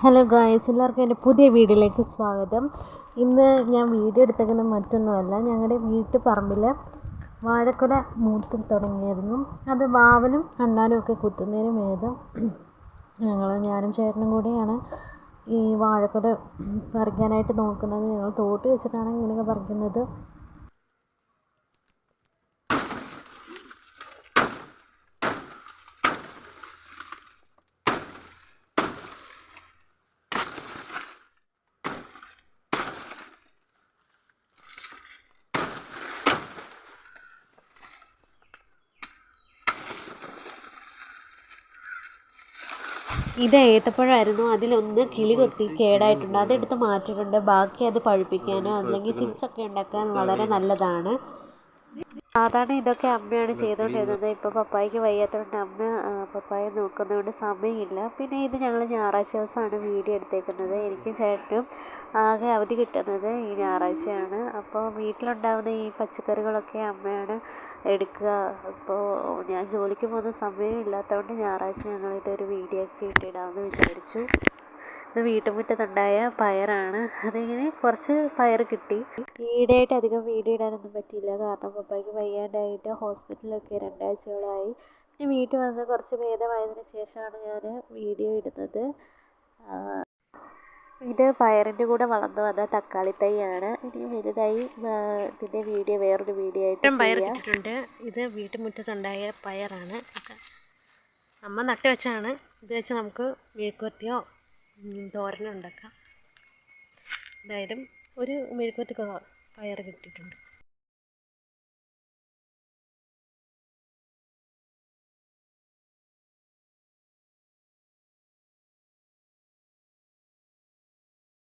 Hello guys, എല്ലാവർക്കും എൻ്റെ പുതിയ വീഡിയോയിലേക്ക് സ്വാഗതം. ഇന്ന് ഞാൻ വീഡിയോ എടുത്തേക്കുന്ന മറ്റൊന്നുമല്ല, ഞങ്ങളുടെ വീട്ടുപറമ്പിൽ വാഴക്കുല മൂത്ത് തുടങ്ങിയിരുന്നു. അത് വാവലും അണ്ണാനും ഒക്കെ കുത്തുന്നതിന് ഭേദം ഞാനും ചേട്ടനും കൂടെയാണ് ഈ വാഴക്കുല പറിക്കാനായിട്ട് നോക്കുന്നത്. ഞങ്ങൾ തോട്ടി വെച്ചിട്ടാണ് ഇങ്ങനെയൊക്കെ പറിക്കുന്നത്. ഇത് ഏത്തപ്പഴമായിരുന്നു. അതിലൊന്ന് കിളി കൊത്തി കേടായിട്ടുണ്ട്. അതെടുത്ത് മാറ്റിയിട്ടുണ്ട്. ബാക്കി അത് പഴുപ്പിക്കാനോ അല്ലെങ്കിൽ ചിപ്സൊക്കെ ഉണ്ടാക്കാൻ വളരെ നല്ലതാണ്. സാധാരണ ഇതൊക്കെ അമ്മയാണ് ചെയ്തുകൊണ്ടിരുന്നത്. ഇപ്പോൾ പപ്പായ്ക്ക് വയ്യാത്തതുകൊണ്ട് അമ്മ പപ്പായെ നോക്കുന്നതുകൊണ്ട് സമയമില്ല. പിന്നെ ഇത് ഞങ്ങൾ ഞായറാഴ്ച ദിവസമാണ് വീഡിയോ എടുത്തേക്കുന്നത്. എനിക്കും ചേട്ടനും ആകെ അവധി കിട്ടുന്നത് ഈ ഞായറാഴ്ചയാണ്. അപ്പോൾ വീട്ടിലുണ്ടാകുന്ന ഈ പച്ചക്കറികളൊക്കെ അമ്മയാണ് എടുക്കുക. അപ്പോൾ ഞാൻ ജോലിക്ക് പോകുന്ന സമയമില്ലാത്തതുകൊണ്ട് ഞായറാഴ്ച ഞങ്ങളിതൊരു വീഡിയോ ഒക്കെ ഇട്ടിടാമെന്ന് വിചാരിച്ചു. ഇത് വീട്ടുമുറ്റത്തുണ്ടായ പയറാണ്. അതിങ്ങനെ കുറച്ച് പയർ കിട്ടി. ഈയിടെയായിട്ട് അധികം വീഡിയോ ഇടാനൊന്നും പറ്റിയില്ല, കാരണം പപ്പായ്ക്ക് വയ്യാണ്ടായിട്ട് ഹോസ്പിറ്റലിലൊക്കെ 2 ആഴ്ചകളായി. പിന്നെ വീട്ടിൽ വന്ന് കുറച്ച് ഭേദമായതിനു ശേഷമാണ് ഞാൻ വീഡിയോ ഇടുന്നത്. ഇത് പയറിൻ്റെ കൂടെ വളർന്നു വന്ന തക്കാളി തൈയാണ്. ഇനി വലുതായി ഇതിൻ്റെ വീഡിയോ വേറൊരു വീഡിയോ ആയിട്ട് പയർ കിട്ടിയിട്ടുണ്ട്. ഇത് വീട്ടുമുറ്റത്തുണ്ടായ പയറാണ്. അമ്മ നട്ട് വെച്ചാണ്. ഇത് വെച്ച് നമുക്ക് മെഴുക്കുവരട്ടിയോ തോരനോ ഉണ്ടാക്കാം. എന്തായാലും ഒരു മെഴുക്കുവരട്ടി പയർ കിട്ടിയിട്ടുണ്ട്.